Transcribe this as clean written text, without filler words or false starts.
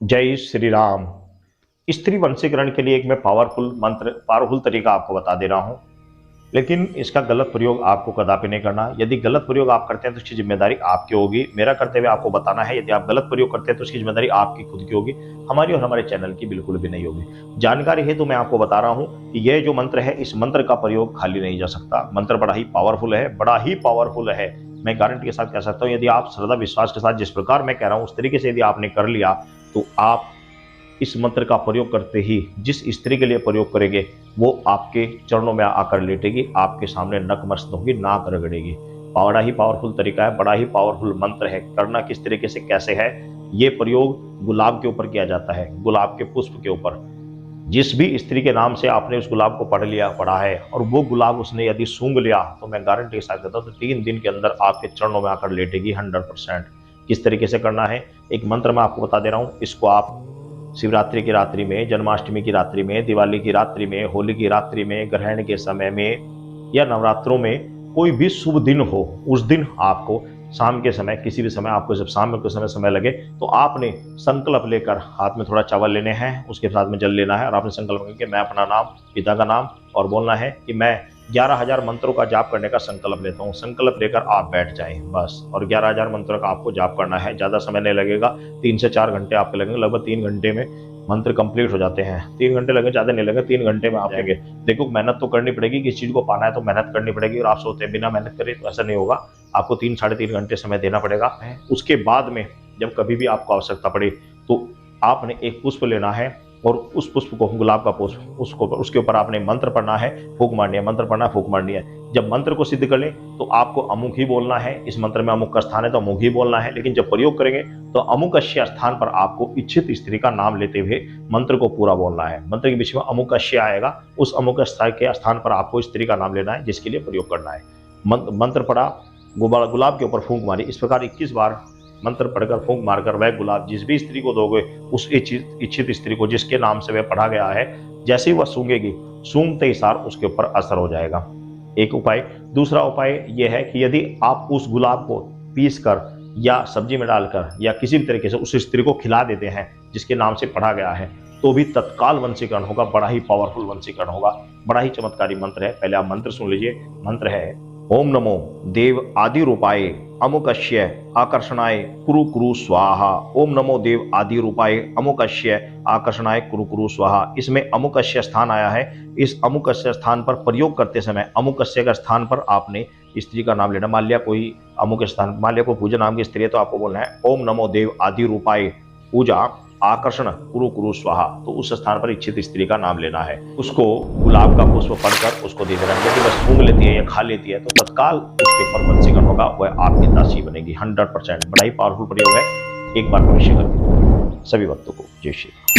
जय श्री राम। स्त्री वंशीकरण के लिए एक मैं पावरफुल तरीका आपको बता दे रहा हूं, लेकिन इसका गलत प्रयोग आपको कदापि नहीं करना। यदि गलत प्रयोग आप करते हैं तो उसकी जिम्मेदारी आपकी होगी। मेरा करते हुए आपको बताना है, यदि आप गलत प्रयोग करते हैं तो उसकी जिम्मेदारी आपकी खुद की होगी, हमारी और हमारे चैनल की बिल्कुल भी नहीं होगी। जानकारी है तो मैं आपको बता रहा हूं कि यह जो मंत्र है, इस मंत्र का प्रयोग खाली नहीं जा सकता। मंत्र बड़ा ही पावरफुल है, बड़ा ही पावरफुल है। मैं गारंटी के साथ कह सकता हूं, यदि आप श्रद्धा विश्वास के साथ जिस प्रकार मैं कह रहा हूं उस तरीके से यदि आपने कर लिया तो आप इस मंत्र का प्रयोग करते ही जिस स्त्री के लिए प्रयोग करेंगे वो आपके चरणों में आकर लेटेगी, आपके सामने नतमस्तक होगी, नाक रगड़ेगी। बड़ा ही पावरफुल तरीका है, बड़ा ही पावरफुल मंत्र है। करना किस तरीके से कैसे है, ये प्रयोग गुलाब के ऊपर किया जाता है, गुलाब के पुष्प के ऊपर। जिस भी स्त्री के नाम से आपने उस गुलाब को पढ़ा है और वो गुलाब उसने यदि सूंघ लिया तो मैं गारंटी के साथ कहता हूँ तो 3 दिन के अंदर आपके चरणों में आकर लेटेगी 100%। किस तरीके से करना है, एक मंत्र मैं आपको बता दे रहा हूँ। इसको आप शिवरात्रि की रात्रि में, जन्माष्टमी की रात्रि में, दिवाली की रात्रि में, होली की रात्रि में, ग्रहण के समय में या नवरात्रों में, कोई भी शुभ दिन हो उस दिन आपको शाम के समय, किसी भी समय आपको जब शाम में कुछ समय लगे तो आपने संकल्प लेकर हाथ में थोड़ा चावल लेने हैं, उसके साथ में जल लेना है और आपने संकल्प करके मैं अपना नाम, पिता का नाम और बोलना है कि मैं 11,000 मंत्रों का जाप करने का संकल्प लेता हूँ। संकल्प लेकर आप बैठ जाएं बस, और 11,000 मंत्रों का आपको जाप करना है। ज़्यादा समय नहीं लगेगा, 3 से 4 घंटे आपके लगेंगे। लगभग 3 घंटे में मंत्र कंप्लीट हो जाते हैं। 3 घंटे लगे, ज़्यादा नहीं लगे, 3 घंटे में आप लेंगे। देखो, मेहनत तो करनी पड़ेगी, किस चीज़ को पाना है तो मेहनत करनी पड़ेगी। और आप सोचते हैं बिना मेहनत करे तो ऐसा नहीं होगा, आपको 3 साढ़े 3 घंटे समय देना पड़ेगा। उसके बाद में जब कभी भी आपको आवश्यकता पड़े तो आपने एक पुष्प लेना है और उस पुष्प को, गुलाब का पुष्प, उसके ऊपर आपने मंत्र पढ़ना है, फूंक मारनी है, मंत्र पढ़ना है, फूंक मारनी है। जब मंत्र को सिद्ध कर लें तो आपको अमुक ही बोलना है। इस मंत्र में अमुक का स्थान है तो अमुक ही बोलना है, लेकिन जब प्रयोग करेंगे तो अमुकस्य स्थान पर आपको इच्छित स्त्री का नाम लेते हुए मंत्र को पूरा बोलना है। मंत्र के बीच में अमुकस्य आएगा, उस अमुक के स्थान पर आपको स्त्री का नाम लेना है जिसके लिए प्रयोग करना है। मंत्र पढ़ा, गुलाब के ऊपर फूंक मारी। इस प्रकार 21 बार मंत्र पढ़कर फूंक मारकर वह गुलाब जिस भी स्त्री को दोगे, उस इच्छित स्त्री को जिसके नाम से वह पढ़ा गया है, जैसे ही वह सूंघेगी, सूंघते ही सार उसके ऊपर असर हो जाएगा। एक उपाय। दूसरा उपाय यह है कि यदि आप उस गुलाब को पीस कर या सब्जी में डालकर या किसी भी तरीके से उस स्त्री को खिला देते हैं जिसके नाम से पढ़ा गया है, तो भी तत्काल वंशीकरण होगा। बड़ा ही पावरफुल वंशीकरण होगा, बड़ा ही चमत्कारी मंत्र है। पहले आप मंत्र सुन लीजिए। मंत्र है ओम नमो देव आदि रूपाय अमुकस्य आकर्षणाय कुरु कुरु स्वाहा। ओम नमो देव आदि रूपाय अमुकस्य आकर्षणाय कुरु कुरु स्वाहा। इसमें अमुकस्य स्थान आया है। इस अमुकस्य स्थान पर प्रयोग करते समय अमुकस्य का स्थान पर आपने स्त्री का नाम लेना। मान लिया कोई अमुक स्थान, मान लिया कोई पूजा नाम की स्त्री है तो आपको बोलना है ओम नमो देव आदि रूपाय पूजा आकर्षण कुरु कुरु स्वाहा। तो उस स्थान पर इच्छित स्त्री का नाम लेना है। उसको गुलाब का पुष्प पढ़कर उसको दे देना। यदि वह सूंघ लेती है या खा लेती है तो तत्काल उसके ऊपर वंशीकरण होगा, वह आपकी दासी बनेगी 100%। बड़ा ही पावरफुल प्रयोग है, एक बार भविष्य करके सभी भक्तों को जय श्री राम।